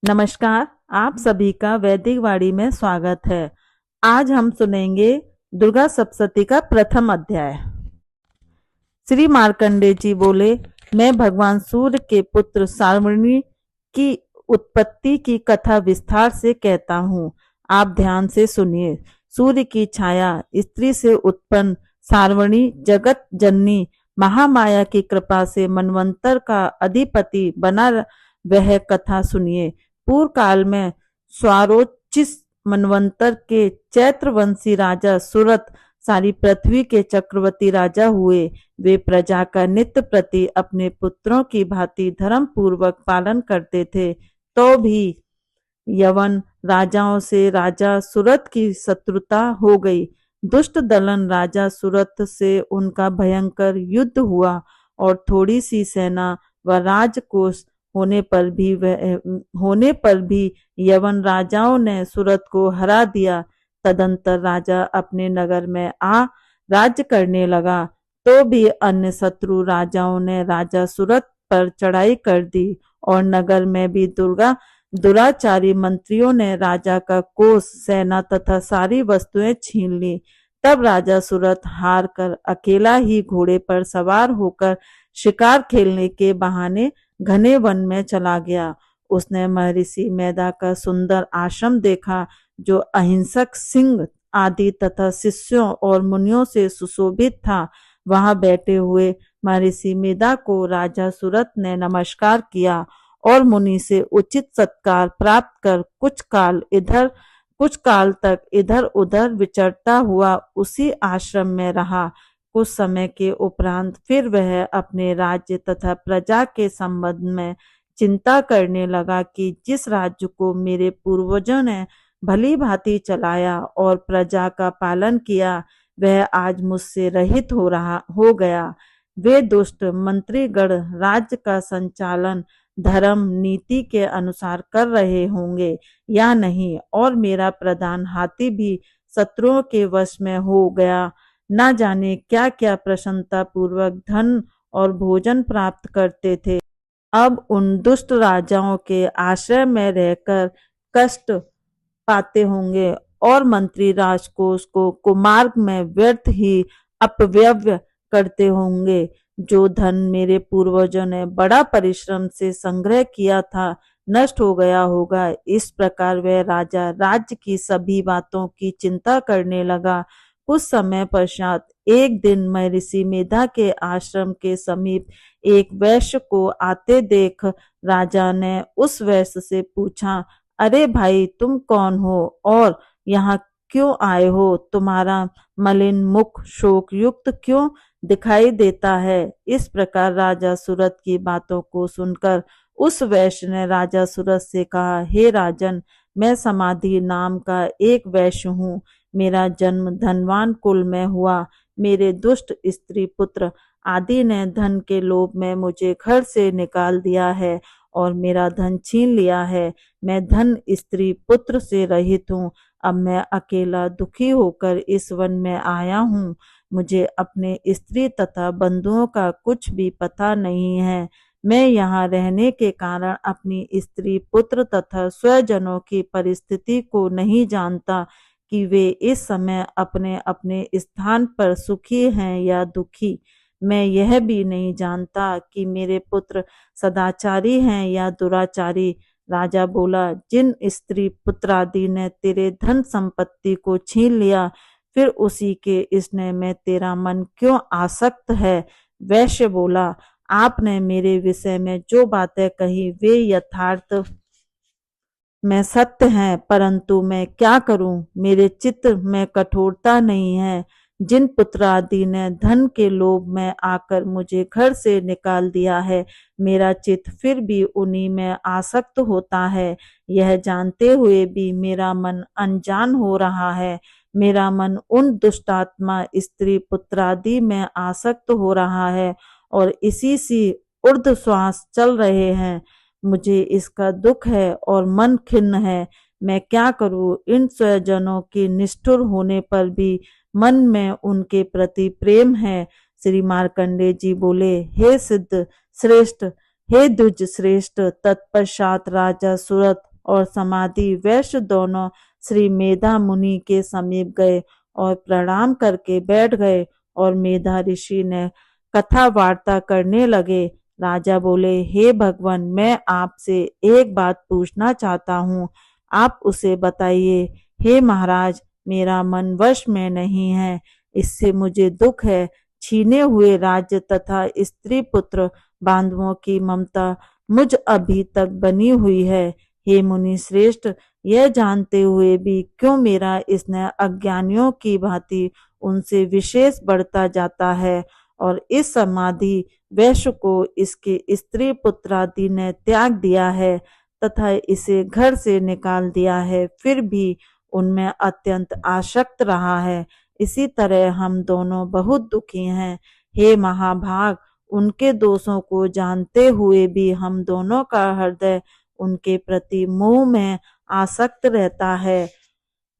नमस्कार। आप सभी का वैदिक वाणी में स्वागत है। आज हम सुनेंगे दुर्गा सप्तशती का प्रथम अध्याय। श्री मार्कंडेय जी बोले, मैं भगवान सूर्य के पुत्र सावर्णी की उत्पत्ति की कथा विस्तार से कहता हूँ। आप ध्यान से सुनिए। सूर्य की छाया स्त्री से उत्पन्न सावर्णी जगत जननी महामाया की कृपा से मनवंतर का अधिपति बना। वह कथा सुनिए। पूर्व काल में स्वारोचिस मनवंतर के चैत्रवंशी राजा सुरत सारी पृथ्वी के चक्रवर्ती राजा हुए। वे प्रजा का नित्य प्रति अपने पुत्रों की भांति धर्म पूर्वक पालन करते थे। तो भी यवन राजाओं से राजा सुरत की शत्रुता हो गई। दुष्ट दलन राजा सुरत से उनका भयंकर युद्ध हुआ और थोड़ी सी सेना व राजकोष होने पर भी यवन राजाओं ने सुरत को हरा दिया। तदंतर राजा अपने नगर में आ राज्य करने लगा। तो भी अन्य शत्रु राजाओं ने राजा सुरत पर चढ़ाई कर दी और नगर में भी दुराचारी मंत्रियों ने राजा का कोष, सेना तथा सारी वस्तुएं छीन ली। तब राजा सुरत हार कर अकेला ही घोड़े पर सवार होकर शिकार खेलने के बहाने घने वन में चला गया। उसने महर्षि मेधा का सुंदर आश्रम देखा, जो अहिंसक सिंह आदि तथा शिष्यों और मुनियों से सुशोभित था। वहां बैठे हुए महर्षि मेधा को राजा सुरत ने नमस्कार किया और मुनि से उचित सत्कार प्राप्त कर कुछ काल तक इधर उधर विचरता हुआ उसी आश्रम में रहा। कुछ समय के उपरांत फिर वह अपने राज्य तथा प्रजा के संबंध में चिंता करने लगा कि जिस राज्य को मेरे पूर्वजों ने भली भांति चलाया और प्रजा का पालन किया, वह आज मुझसे रहित हो गया। वे दुष्ट मंत्रीगण राज्य का संचालन धर्म नीति के अनुसार कर रहे होंगे या नहीं, और मेरा प्रधान हाथी भी शत्रुओं के वश में हो गया। न जाने क्या क्या प्रसन्नता पूर्वक धन और भोजन प्राप्त करते थे। अब उन दुष्ट राजाओं के आश्रय में रहकर कष्ट पाते होंगे और मंत्री राजकोष को कुमार्ग में व्यर्थ ही अपव्यय करते होंगे। जो धन मेरे पूर्वजों ने बड़ा परिश्रम से संग्रह किया था, नष्ट हो गया होगा। इस प्रकार वह राजा राज्य की सभी बातों की चिंता करने लगा। कुछ समय पश्चात एक दिन महर्षि मेधा के आश्रम के समीप एक वैश्य को आते देख राजा ने उस वैश्य से पूछा, अरे भाई, तुम कौन हो और यहाँ क्यों आए हो? तुम्हारा मलिन मुख शोक युक्त क्यों दिखाई देता है? इस प्रकार राजा सुरत की बातों को सुनकर उस वैश्य ने राजा सुरत से कहा, हे राजन, मैं समाधि नाम का एक वैश्य हूँ। मेरा जन्म धनवान कुल में हुआ। मेरे दुष्ट स्त्री पुत्र आदि ने धन के लोभ में मुझे घर से निकाल दिया है और मेरा धन छीन लिया है। मैं धन स्त्री पुत्र से रहित हूँ। अब मैं अकेला दुखी होकर इस वन में आया हूँ। मुझे अपने स्त्री तथा बंधुओं का कुछ भी पता नहीं है। मैं यहाँ रहने के कारण अपनी स्त्री पुत्र तथा स्वजनों की परिस्थिति को नहीं जानता कि वे इस समय अपने अपने स्थान पर सुखी हैं या दुखी। मैं यह भी नहीं जानता कि मेरे पुत्र सदाचारी हैं या दुराचारी। राजा बोला, जिन स्त्री पुत्रादि ने तेरे धन संपत्ति को छीन लिया, फिर उसी के स्नेह में तेरा मन क्यों आसक्त है? वैश्य बोला, आपने मेरे विषय में जो बातें कही वे यथार्थ में सत्य हैं, परंतु मैं क्या करूं? मेरे चित्त में कठोरता नहीं है। जिन पुत्र आदि ने धन के लोभ में आकर मुझे घर से निकाल दिया है, मेरा चित्त फिर भी उन्हीं में आसक्त होता है। यह जानते हुए भी मेरा मन अनजान हो रहा है। मेरा मन उन दुष्टात्मा स्त्री पुत्रादि में आसक्त हो रहा है और इसी सी ऊर्ध्व श्वास चल रहे हैं। मुझे इसका दुख है और मन खिन्न है। मैं क्या करूं? इन स्वजनों के निष्ठुर होने पर भी मन में उनके प्रति प्रेम है। श्री मार्कंडेय जी बोले, हे सिद्ध श्रेष्ठ, हे द्विज श्रेष्ठ। तत्पश्चात राजा सुरत और समाधि वैश्य दोनों श्री मेधा मुनि के समीप गए और प्रणाम करके बैठ गए और मेधा ऋषि ने कथा वार्ता करने लगे। राजा बोले, हे भगवान, मैं आपसे एक बात पूछना चाहता हूँ, आप उसे बताइए। हे महाराज, मेरा मन वश में नहीं है, इससे मुझे दुख है। छीने हुए राज्य तथा स्त्री पुत्र बांधवों की ममता मुझ अभी तक बनी हुई है। हे मुनि श्रेष्ठ, यह जानते हुए भी क्यों मेरा स्नेह अज्ञानियों की भांति उनसे विशेष बढ़ता जाता है, और इस समाधि वैश्य को इसके स्त्री पुत्रादि ने त्याग दिया है तथा इसे घर से निकाल दिया है, फिर भी उनमें अत्यंत आसक्त रहा है। इसी तरह हम दोनों बहुत दुखी हैं। हे महाभाग, उनके दोषों को जानते हुए भी हम दोनों का हृदय उनके प्रति मोह में आसक्त रहता है।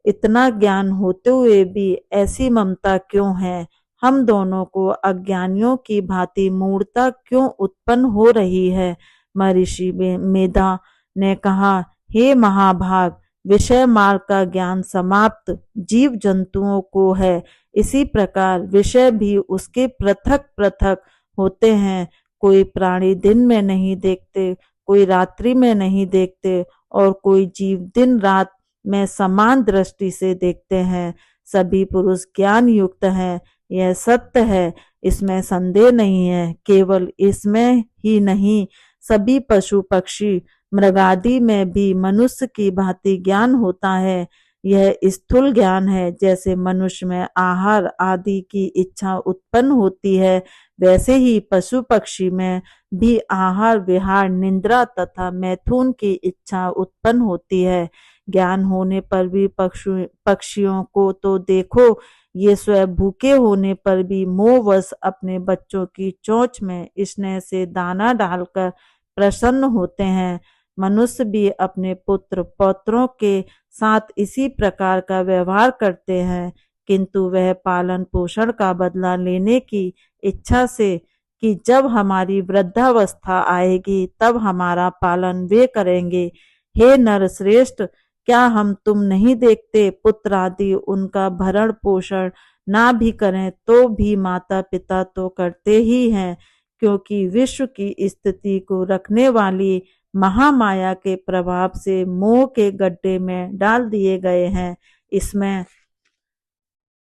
इतना ज्ञान होते हुए भी ऐसी ममता क्यों है? हम दोनों को अज्ञानियों की भांति मूढ़ता क्यों उत्पन्न हो रही है? महर्षि मेधा ने कहा, हे महाभाग, विषय मार्ग का ज्ञान समाप्त जीव जंतुओं को है, इसी प्रकार विषय भी उसके पृथक पृथक होते हैं। कोई प्राणी दिन में नहीं देखते, कोई रात्रि में नहीं देखते, और कोई जीव दिन रात में समान दृष्टि से देखते हैं। सभी पुरुष ज्ञान युक्त हैं, यह सत्य है, इसमें संदेह नहीं है। केवल इसमें ही नहीं, सभी पशु पक्षी मृगादि में भी मनुष्य की भांति ज्ञान होता है। यह स्थूल ज्ञान है। जैसे मनुष्य में आहार आदि की इच्छा उत्पन्न होती है, वैसे ही पशु पक्षी में भी आहार विहार निद्रा तथा मैथुन की इच्छा उत्पन्न होती है। ज्ञान होने पर भी पक्षियों को तो देखो, ये स्वयं भूखे होने पर भी मोहवश अपने बच्चों की चोंच में स्नेह से दाना डालकर प्रसन्न होते हैं। मनुष्य भी अपने पुत्र पौत्रों के साथ इसी प्रकार का व्यवहार करते हैं, किंतु वह पालन पोषण का बदला लेने की इच्छा से कि जब हमारी वृद्धावस्था आएगी तब हमारा पालन वे करेंगे। हे नर श्रेष्ठ, क्या हम तुम नहीं देखते, पुत्र आदि उनका भरण पोषण ना भी करें तो भी माता पिता तो करते ही हैं, क्योंकि विश्व की स्थिति को रखने वाली महामाया के प्रभाव से मोह के गड्ढे में डाल दिए गए हैं। इसमें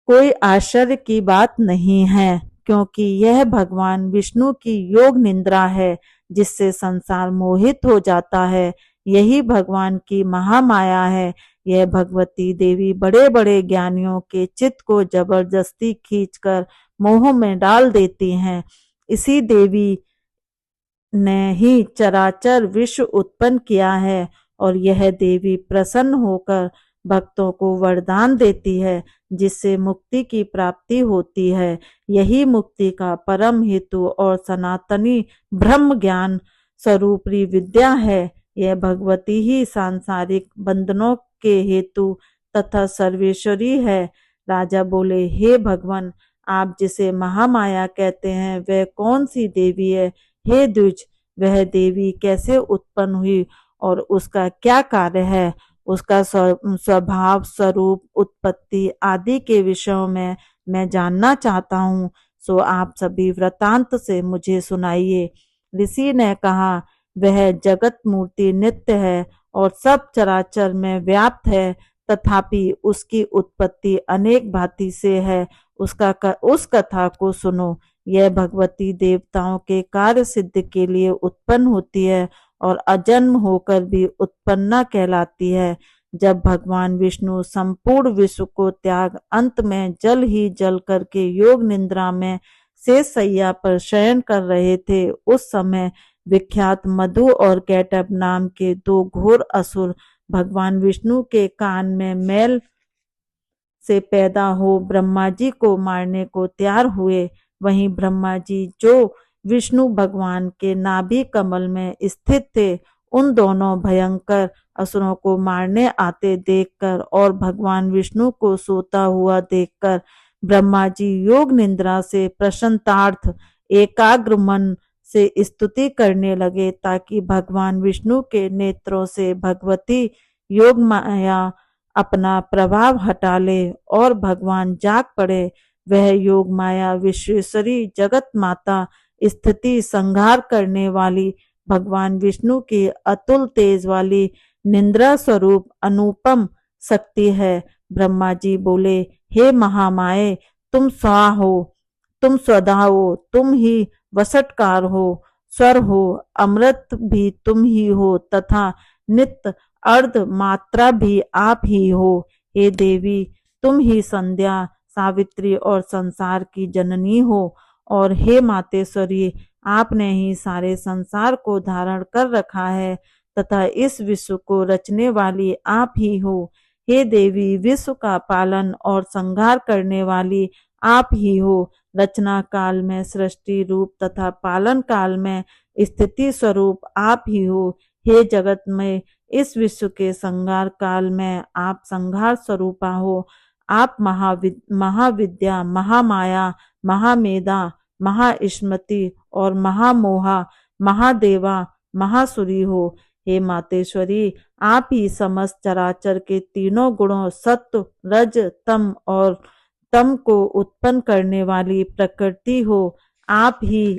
कोई आश्चर्य की बात नहीं है, क्योंकि यह भगवान विष्णु की योग निंद्रा है, जिससे संसार मोहित हो जाता है। यही भगवान की महामाया है। यह भगवती देवी बड़े बड़े ज्ञानियों के चित्त को जबरदस्ती खींचकर मोह में डाल देती हैं। इसी देवी ने ही चराचर विश्व उत्पन्न किया है, और यह देवी प्रसन्न होकर भक्तों को वरदान देती है, जिससे मुक्ति की प्राप्ति होती है। यही मुक्ति का परम हेतु और सनातनी ब्रह्म ज्ञान स्वरूपी विद्या है। यह भगवती ही सांसारिक बंधनों के हेतु तथा सर्वेश्वरी है। राजा बोले, हे भगवान, आप जिसे महामाया कहते हैं वह कौन सी देवी है? हे द्विज, वह देवी कैसे उत्पन्न हुई और उसका क्या कार्य है? उसका स्वभाव, स्वरूप, उत्पत्ति आदि के विषयों में मैं जानना चाहता हूँ, सो आप सभी वृतांत से मुझे सुनाइए। ऋषि ने कहा, वह जगत मूर्ति नित्य है और सब चराचर में व्याप्त है, तथापि उसकी उत्पत्ति अनेक भांति से है। उस कथा को सुनो। यह भगवती देवताओं के कार्य सिद्ध के लिए उत्पन्न होती है और अजन्म होकर भी उत्पन्ना कहलाती है। जब भगवान विष्णु संपूर्ण विश्व को त्याग अंत में जल ही जल करके योग निद्रा में शेष सैया पर शयन कर रहे थे, उस समय विख्यात मधु और कैटभ नाम के दो घोर असुर भगवान विष्णु के कान में मैल से पैदा हो ब्रह्मा जी को मारने को तैयार हुए। वहीं ब्रह्मा जी, जो विष्णु भगवान के नाभि कमल में स्थित थे, उन दोनों भयंकर असुरों को मारने आते देखकर और भगवान विष्णु को सोता हुआ देखकर ब्रह्मा जी योग निद्रा से प्रसन्नार्थ एकाग्र मन से स्तुति करने लगे ताकि भगवान विष्णु के नेत्रों से भगवती योग माया अपना प्रभाव हटा ले और भगवान जाग पड़े। वह योग माया विश्वेश्वरी जगत माता स्थिति संहार करने वाली भगवान विष्णु की अतुल तेज वाली निंद्रा स्वरूप अनुपम शक्ति है। ब्रह्मा जी बोले, हे महामाये, तुम स्वा हो, तुम स्वदा हो, तुम ही वसटकार हो, स्वर हो, अमृत भी तुम ही हो तथा नित्य अर्ध मात्रा भी आप ही हो। हे देवी, तुम ही संध्या, सावित्री और संसार की जननी हो और हे मातेश्वरी, आपने ही सारे संसार को धारण कर रखा है तथा इस विश्व को रचने वाली आप ही हो। हे देवी, विश्व का पालन और संहार करने वाली आप ही हो। रचना काल में सृष्टि रूप तथा पालन काल में स्थिति स्वरूप आप ही हो। हे जगत में इस विश्व के संहार काल में आप संहार स्वरूपा हो। आप महाविद्या, महामाया, महामेधा, महास्मृति और महामोहा, महादेवा, महासुरी हो। हे मातेश्वरी, आप ही समस्त चराचर के तीनों गुणों सत्व, रज, तम और तम को उत्पन्न करने वाली प्रकृति हो। आप ही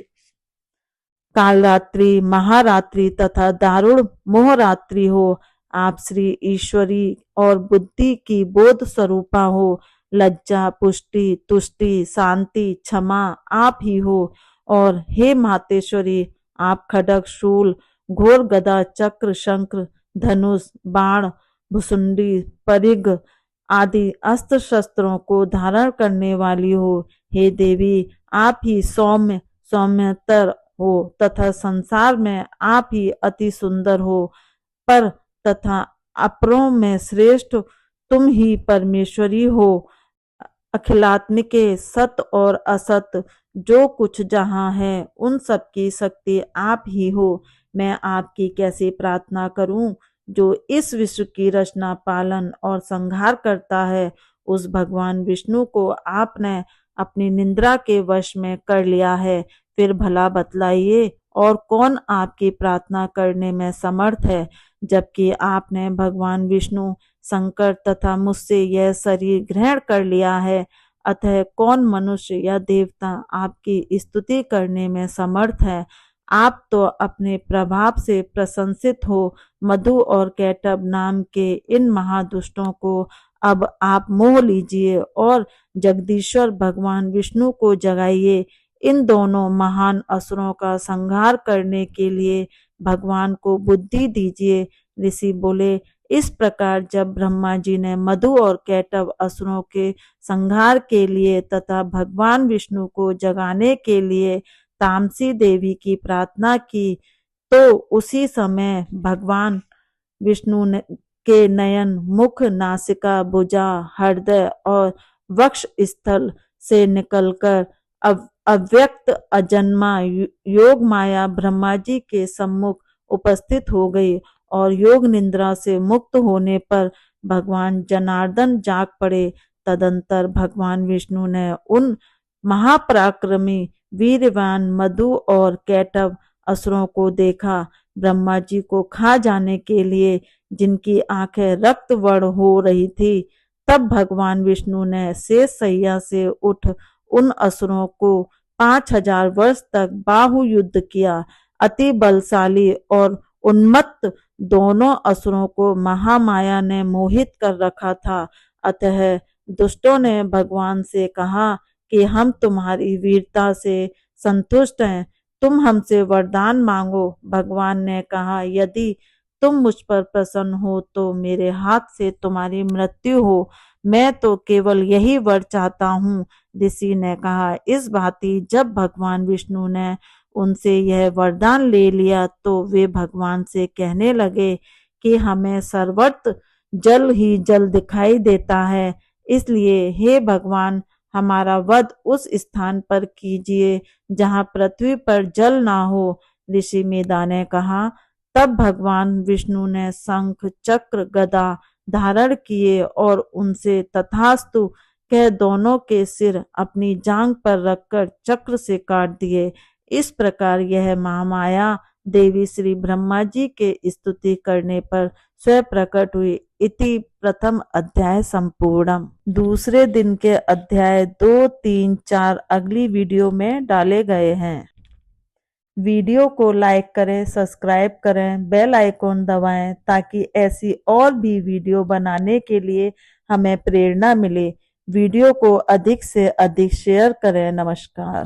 कालरात्रि, महारात्रि तथा दारुण मोहरात्रि हो। आप श्री ईश्वरी और बुद्धि की बोध स्वरूपा हो। लज्जा, पुष्टि, तुष्टि, शांति, क्षमा आप ही हो। और हे मातेश्वरी, आप खड्ग, शूल, घोर गदा, चक्र, शंख, धनुष, बाण, भुसुंडी, परिघ आदि अस्त्र शस्त्रों को धारण करने वाली हो। हे देवी, आप ही सौम्य, सौम्यतर हो तथा संसार में आप ही अति सुंदर हो। पर तथा अपरों में श्रेष्ठ तुम ही परमेश्वरी हो। अखिलात्मिके सत और असत जो कुछ जहाँ है उन सब की शक्ति आप ही हो। मैं आपकी कैसी प्रार्थना करूं जो इस विश्व की रचना, पालन और संहार करता है। उस भगवान विष्णु को आपने अपनी निंद्रा के वश में कर लिया है। फिर भला बतलाइए, और कौन आपकी प्रार्थना करने में समर्थ है, जबकि आपने भगवान विष्णु, शंकर तथा मुझसे यह शरीर ग्रहण कर लिया है। अतः कौन मनुष्य या देवता आपकी स्तुति करने में समर्थ है। आप तो अपने प्रभाव से प्रशंसित हो। मधु और कैटभ नाम के इन महादुष्टों को अब आप मोह लीजिए और जगदीश्वर भगवान विष्णु को जगाइए। इन दोनों महान असुरों का संहार करने के लिए भगवान को बुद्धि दीजिए। ऋषि बोले, इस प्रकार जब ब्रह्मा जी ने मधु और कैटभ असुरों के संहार के लिए तथा भगवान विष्णु को जगाने के लिए तामसी देवी की प्रार्थना की, तो उसी समय भगवान विष्णु के नयन, मुख, नासिका, भुजा, हृदय और वक्ष स्थल से निकलकर अव्यक्त अजन्मा योग माया ब्रह्मा जी के सम्मुख उपस्थित हो गई और योग निद्रा से मुक्त होने पर भगवान जनार्दन जाग पड़े। तदंतर भगवान विष्णु ने उन महापराक्रमी वीरवान मधु और कैटभ असुरों को देखा। ब्रह्मा जी को खा जाने के लिए जिनकी आंखें रक्त वर्ण हो रही थी। तब भगवान विष्णु ने शेष सैया से उठ उन असुरों को 5000 वर्ष तक बाहु युद्ध किया। अति बलशाली और उन्मत्त दोनों असुरों को महामाया ने मोहित कर रखा था। अतः दुष्टों ने भगवान से कहा कि हम तुम्हारी वीरता से संतुष्ट हैं, तुम हमसे वरदान मांगो। भगवान ने कहा, यदि तुम मुझ पर प्रसन्न हो तो मेरे हाथ से तुम्हारी मृत्यु हो। मैं तो केवल यही वर चाहता हूँ। ऋषि ने कहा, इस भांति जब भगवान विष्णु ने उनसे यह वरदान ले लिया तो वे भगवान से कहने लगे कि हमें सर्वत्र जल ही जल दिखाई देता है, इसलिए हे भगवान, हमारा वध उस स्थान पर कीजिए जहाँ पृथ्वी पर जल ना हो। ऋषि मेधा ने कहा, तब भगवान विष्णु ने शंख, चक्र, गदा धारण किए और उनसे तथास्तु कह दोनों के सिर अपनी जांग पर रखकर चक्र से काट दिए। इस प्रकार यह महामाया देवी श्री ब्रह्मा जी के स्तुति करने पर स्वयं प्रकट हुई। इति प्रथम अध्याय संपूर्णम। दूसरे दिन के अध्याय 2, 3, 4 अगली वीडियो में डाले गए हैं। वीडियो को लाइक करें, सब्सक्राइब करें, बेल आइकॉन दबाएं ताकि ऐसी और भी वीडियो बनाने के लिए हमें प्रेरणा मिले। वीडियो को अधिक से अधिक शेयर करें। नमस्कार।